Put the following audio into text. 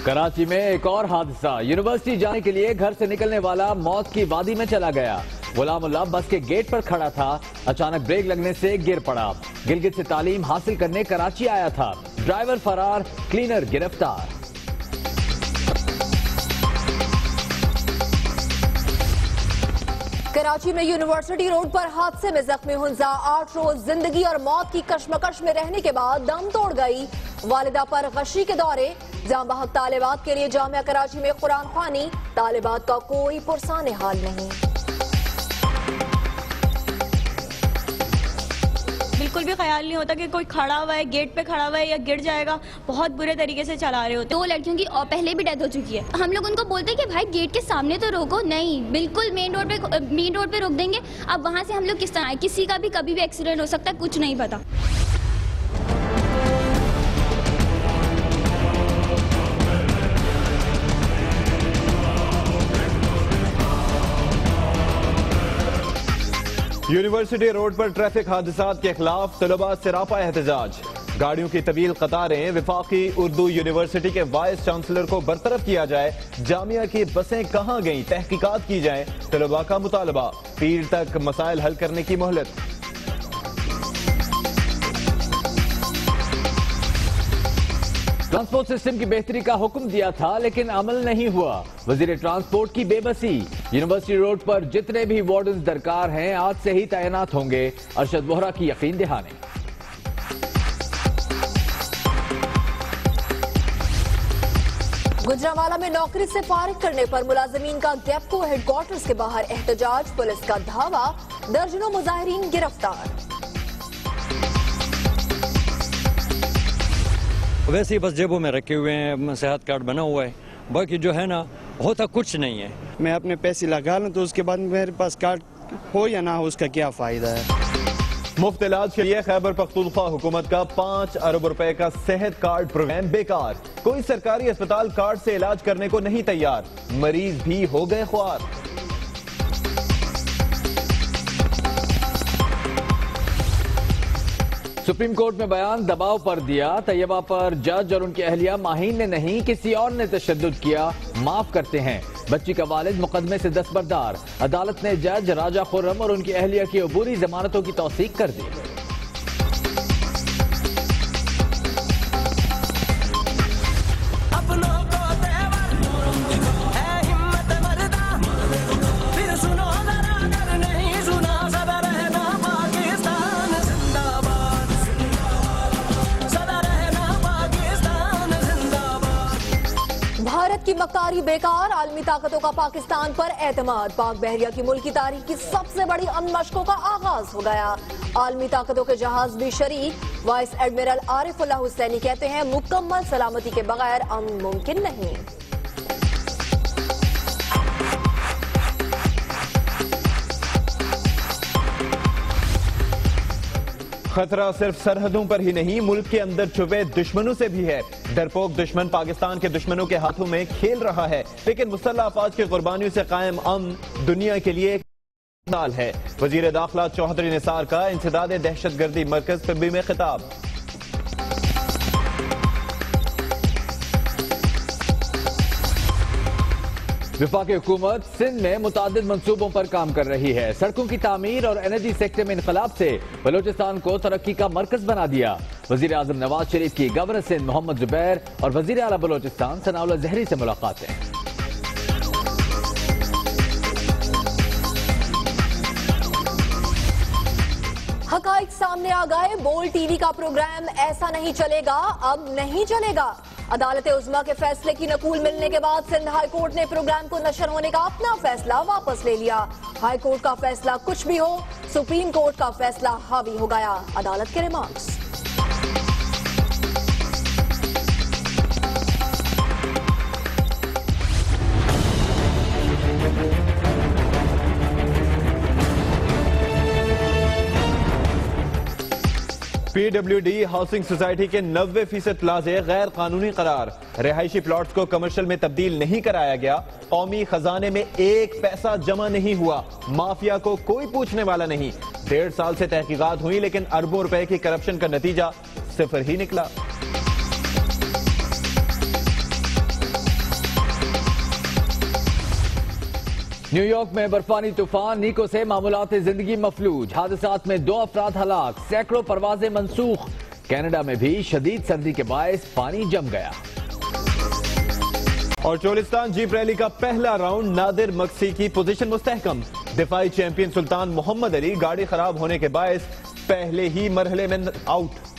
कराची में एक और हादसा। यूनिवर्सिटी जाने के लिए घर से निकलने वाला मौत की वादी में चला गया। गुलामुल्लाह बस के गेट पर खड़ा था, अचानक ब्रेक लगने से गिर पड़ा। गिलगित से तालीम हासिल करने कराची आया था। ड्राइवर फरार, क्लीनर गिरफ्तार। कराची में यूनिवर्सिटी रोड पर हादसे में जख्मी हुंजा 8 रोज जिंदगी और मौत की कश्मकश में रहने के बाद दम तोड़ गई। वालिदा पर गशी के दौरे। जाम बहक तालिबात के लिए जामिया कराची में कुरान ख्वानी। तालिबात का कोई पुरसाने हाल नहीं। बिल्कुल भी ख्याल नहीं होता कि कोई खड़ा हुआ है, गेट पे खड़ा हुआ है या गिर जाएगा। बहुत बुरे तरीके से चला रहे होते। 2 लड़कियों की और पहले भी डेथ हो चुकी है। हम लोग उनको बोलते हैं कि भाई गेट के सामने तो रोको, नहीं, बिल्कुल मेन रोड पे रोक देंगे। अब वहां से हम लोग किस तरह आए? किसी का भी कभी भी एक्सीडेंट हो सकता है, कुछ नहीं पता। यूनिवर्सिटी रोड पर ट्रैफिक हादसात के खिलाफ तलबा सरापा एहतजाज। गाड़ियों की तवील कतारें। विफाकी उर्दू यूनिवर्सिटी के वाइस चांसलर को बरतरफ किया जाए। जामिया की बसें कहां गईं, तहकीकात की जाए। तलबा का मुतालबा। पीर तक मसाइल हल करने की मोहलत। ट्रांसपोर्ट सिस्टम की बेहतरी का हुक्म दिया था, लेकिन अमल नहीं हुआ। वजीर ट्रांसपोर्ट की बेबसी। यूनिवर्सिटी रोड पर जितने भी वार्डन्स दरकार हैं आज से ही तैनात होंगे। अरशद बोहरा की यकीन दहानी। गुजरांवाला में नौकरी से फारिग करने पर मुलाजमीन का गैपको हेडक्वार्टर्स के बाहर एहतजाज। पुलिस का धावा, दर्जनों मुजाहिरीन गिरफ्तार। वैसे ही बस जेबों में रखे हुए हैं, सेहत कार्ड बना हुआ है, बाकी जो है ना होता कुछ नहीं है। मैं अपने पैसे लगा लूं तो उसके बाद मेरे पास कार्ड हो या ना हो उसका क्या फायदा है। मुफ्त इलाज के लिए खैबर पख्तूनख्वा हुकूमत का 5 अरब रुपए का सेहत कार्ड प्रोग्राम बेकार। कोई सरकारी अस्पताल कार्ड से इलाज करने को नहीं तैयार। मरीज भी हो गए ख्वार। सुप्रीम कोर्ट में बयान दबाव पर दिया। तैयबा पर जज और उनकी अहलिया माहीन ने नहीं, किसी और ने तशद्दुद किया, माफ करते हैं। बच्ची का वालिद मुकदमे से दस्तबरदार। अदालत ने जज राजा खुर्रम और उनकी अहलिया की अबूरी जमानतों की तौसीक कर दी। भारत की मक्कारी बेकार। आलमी ताकतों का पाकिस्तान पर एतमाद। पाक बहरिया की मुल्की तारीख की सबसे बड़ी अमन मशकों का आगाज हो गया। आलमी ताकतों के जहाज भी शरीक। वाइस एडमिरल आरिफुल्लाह हुसैनी कहते हैं मुकम्मल सलामती के बगैर अमन मुमकिन नहीं। खतरा सिर्फ सरहदों पर ही नहीं, मुल्क के अंदर छुपे दुश्मनों से भी है। डरपोक दुश्मन पाकिस्तान के दुश्मनों के हाथों में खेल रहा है, लेकिन मुसल्लह अफवाज की कुर्बानियों से कायम अमन दुनिया के लिए एक मिसाल है। वजीर दाखिला चौधरी निसार का इंसदाद दहशतगर्दी मरकज पे भी में खिताब। वफाकी हुकूमत सिंध में मुतादिद मंसूबों पर काम कर रही है। सड़कों की तामीर और एनर्जी सेक्टर में इनकलाब से बलोचिस्तान को तरक्की का मरकज बना दिया। वजीर आजम नवाज शरीफ की गवर्नर सिंध मोहम्मद जुबैर और वजीर आला बलोचिस्तान सनाउल्लाह जहरी से मुलाकातें। हकाइक सामने आ गए। बोल टीवी का प्रोग्राम ऐसा नहीं चलेगा, अब नहीं चलेगा। अदालत उज़्मा के फैसले की नकूल मिलने के बाद सिंध हाई कोर्ट ने प्रोग्राम को नशर होने का अपना फैसला वापस ले लिया। हाई कोर्ट का फैसला कुछ भी हो, सुप्रीम कोर्ट का फैसला हावी हो गया। अदालत के रिमार्क्स। PWD हाउसिंग सोसाइटी के 90% प्लाजे गैर कानूनी करार। रिहायशी प्लॉट्स को कमर्शियल में तब्दील नहीं कराया गया। कौमी खजाने में एक पैसा जमा नहीं हुआ। माफिया को कोई पूछने वाला नहीं। 1.5 साल से तहकीकात हुई, लेकिन अरबों रुपए की करप्शन का नतीजा सिफर ही निकला। न्यूयॉर्क में बर्फानी तूफान नीको से मामूलात जिंदगी मफलूज, हादसात में 2 अफराद हलाक, सैकड़ों परवाजें मंसूख। कनाडा में भी शदीद सर्दी के बायस पानी जम गया। और चोलिस्तान जीप रैली का पहला राउंड, नादिर मक्सी की पोजीशन मुस्तहकम। दिफाई चैंपियन सुल्तान मोहम्मद अली गाड़ी खराब होने के बायस पहले ही मरहले में आउट।